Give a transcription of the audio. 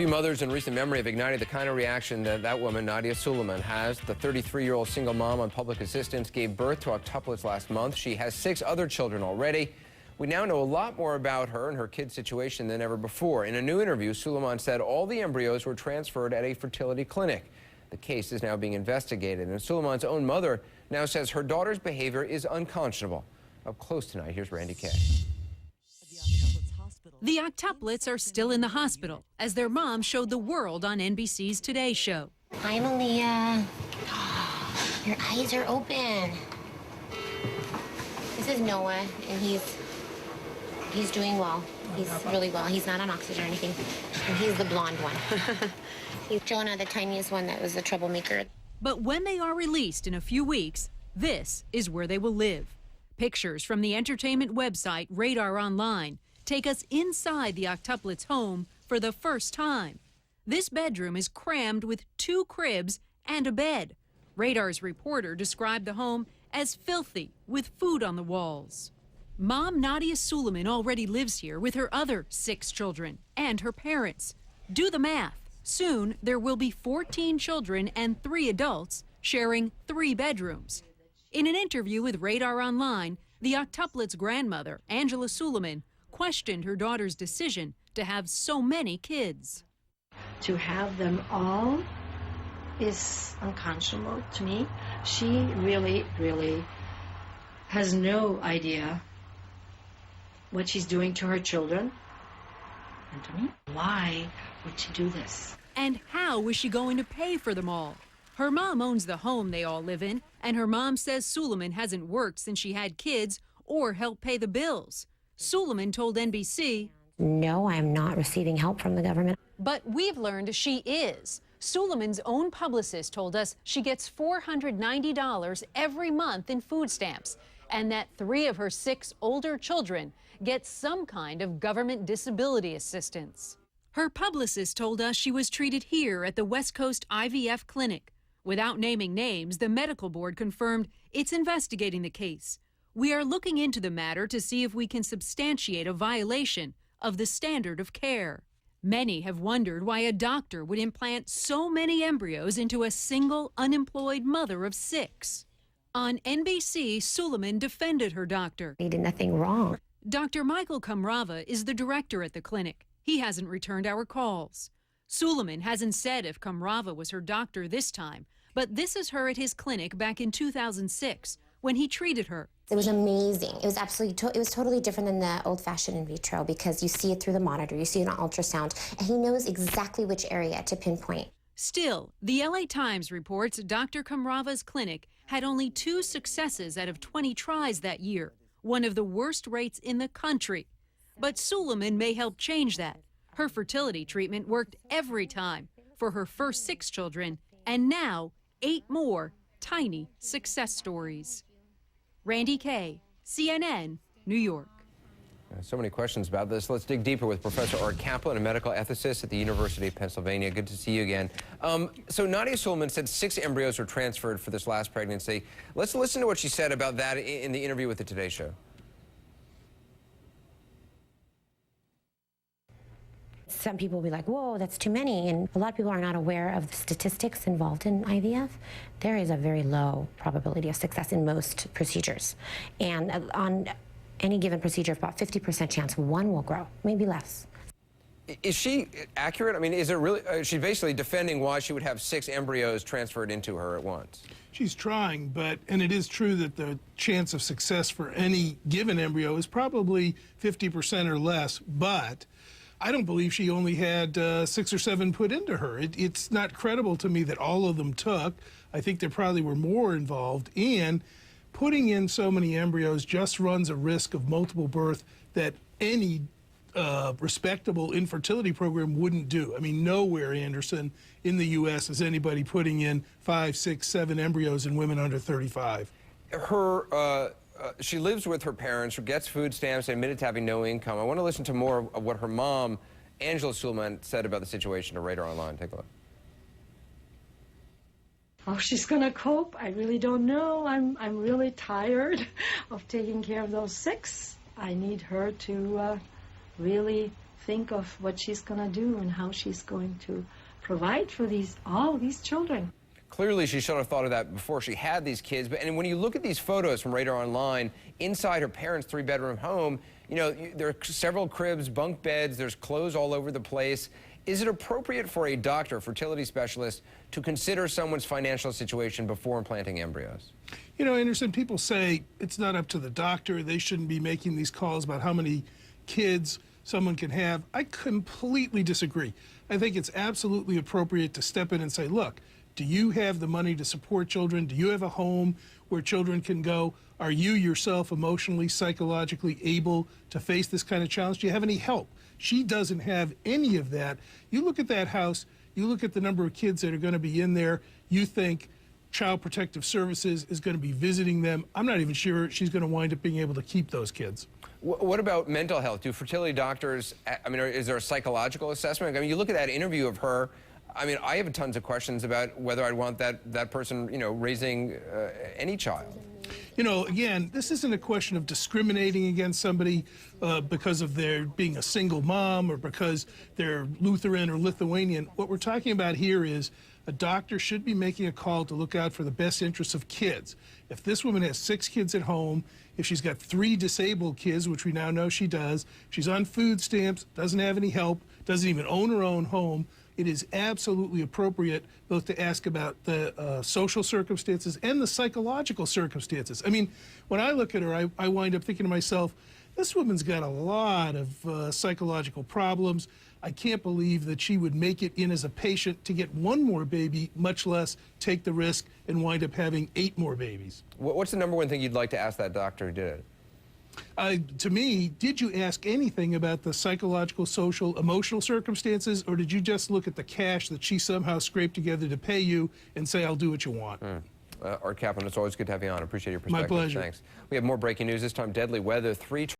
Few mothers in recent memory have ignited the kind of reaction that woman, Nadia Suleman, has. The 33-year-old single mom on public assistance gave birth to octuplets last month. She has 6 other children already. We now know a lot more about her and her kid's situation than ever before. In a new interview, Suleman said all the embryos were transferred at a fertility clinic. The case is now being investigated, and Suleman's own mother now says her daughter's behavior is unconscionable. Up close tonight, here's Randy Kay. The octuplets are still in the hospital as their mom showed the world on NBC's Today Show. Hi, Malia. Your eyes are open. This is Noah, and he's doing well. He's really well. He's not on oxygen or anything. And he's the blonde one. He's Jonah, the tiniest one that was the troublemaker. But when they are released in a few weeks, this is where they will live. Pictures from the entertainment website Radar Online take us inside the octuplets' home for the first time. This bedroom is crammed with 2 cribs and a bed. Radar's reporter described the home as filthy, with food on the walls. Mom Nadia Suleman already lives here with her other 6 children and her parents. Do the math. Soon, there will be 14 children and 3 adults sharing 3 bedrooms. In an interview with Radar Online, the octuplets' grandmother, Angela Suleman, questioned her daughter's decision to have so many kids. To have them all is unconscionable to me. She really, really has no idea what she's doing to her children and to me. Why would she do this? And how was she going to pay for them all? Her mom owns the home they all live in, and her mom says Suleman hasn't worked since she had kids or helped pay the bills. Suleman told NBC, No, I'm not receiving help from the government. But we've learned she is. Suleman's own publicist told us she gets $490 every month in food stamps, and that 3 of her 6 older children get some kind of government disability assistance. Her publicist told us she was treated here at the West Coast IVF clinic. Without naming names, the medical board confirmed it's investigating the case. We are looking into the matter to see if we can substantiate a violation of the standard of care. Many have wondered why a doctor would implant so many embryos into a single unemployed mother of 6. On NBC, Suleman defended her doctor. He did nothing wrong. Dr. Michael Kamrava is the director at the clinic. He hasn't returned our calls. Suleman hasn't said if Kamrava was her doctor this time, but this is her at his clinic back in 2006 when he treated her. It was amazing. It was absolutely, it was totally different than the old-fashioned in vitro because you see it through the monitor, you see it on ultrasound, and he knows exactly which area to pinpoint. Still, the LA Times reports Dr. Kamrava's clinic had only 2 successes out of 20 tries that year, one of the worst rates in the country. But Suleman may help change that. Her fertility treatment worked every time for her first 6 children, and now 8 more tiny success stories. Randy Kay, CNN, New York. So many questions about this. Let's dig deeper with Professor Art Kaplan, a medical ethicist at the University of Pennsylvania. Good to see you again. So Nadia Suleman said 6 embryos were transferred for this last pregnancy. Let's listen to what she said about that in the interview with the Today Show. Some people will be like, whoa, that's too many. And a lot of people are not aware of the statistics involved in IVF. There is a very low probability of success in most procedures. And on any given procedure, about 50% chance one will grow, maybe less. Is she accurate? I mean, is it really, she's basically defending why she would have 6 embryos transferred into her at once. She's trying, and it is true that the chance of success for any given embryo is probably 50% or less, but I don't believe she only had 6 or 7 put into her. It's not credible to me that all of them took. I think there probably were more involved, and putting in so many embryos just runs a risk of multiple birth that any respectable infertility program wouldn't do. I mean, nowhere, Anderson, in the U.S. is anybody putting in 5, 6, 7 embryos in women under 35. She lives with her parents, who gets food stamps, admitted to having no income. I want to listen to more of what her mom, Angela Suleman, said about the situation to Radar Online. Take a look. How she's gonna cope, I really don't know. I'm really tired of taking care of those 6. I need her to really think of what she's going to do and how she's going to provide for all these children. Clearly, she should have thought of that before she had these kids. And when you look at these photos from Radar Online, inside her parents' 3-bedroom home, you know, there are several cribs, bunk beds, there's clothes all over the place. Is it appropriate for a doctor, fertility specialist, to consider someone's financial situation before implanting embryos? You know, Anderson, people say it's not up to the doctor. They shouldn't be making these calls about how many kids someone can have. I completely disagree. I think it's absolutely appropriate to step in and say, look, do you have the money to support children? Do you have a home where children can go? Are you yourself emotionally, psychologically able to face this kind of challenge? Do you have any help? She doesn't have any of that. You look at that house, you look at the number of kids that are going to be in there, you think Child Protective Services is going to be visiting them. I'm not even sure she's going to wind up being able to keep those kids. What about mental health? Do fertility doctors, I mean, is there a psychological assessment? I mean, you look at that interview of her, I mean, I have tons of questions about whether I'd want that person, you know, raising any child. You know, again, this isn't a question of discriminating against somebody because of their being a single mom or because they're Lutheran or Lithuanian. What we're talking about here is a doctor should be making a call to look out for the best interests of kids. If this woman has 6 kids at home, if she's got 3 disabled kids, which we now know she does, she's on food stamps, doesn't have any help, doesn't even own her own home, it is absolutely appropriate both to ask about the social circumstances and the psychological circumstances. I mean, when I look at her, I wind up thinking to myself, this woman's got a lot of psychological problems. I can't believe that she would make it in as a patient to get 1 more baby, much less take the risk and wind up having 8 more babies. What's the #1 thing you'd like to ask that doctor who did it? To me, did you ask anything about the psychological, social, emotional circumstances, or did you just look at the cash that she somehow scraped together to pay you and say, I'll do what you want? Art Kaplan, it's always good to have you on. Appreciate your perspective. My pleasure. Thanks. We have more breaking news, this time deadly weather.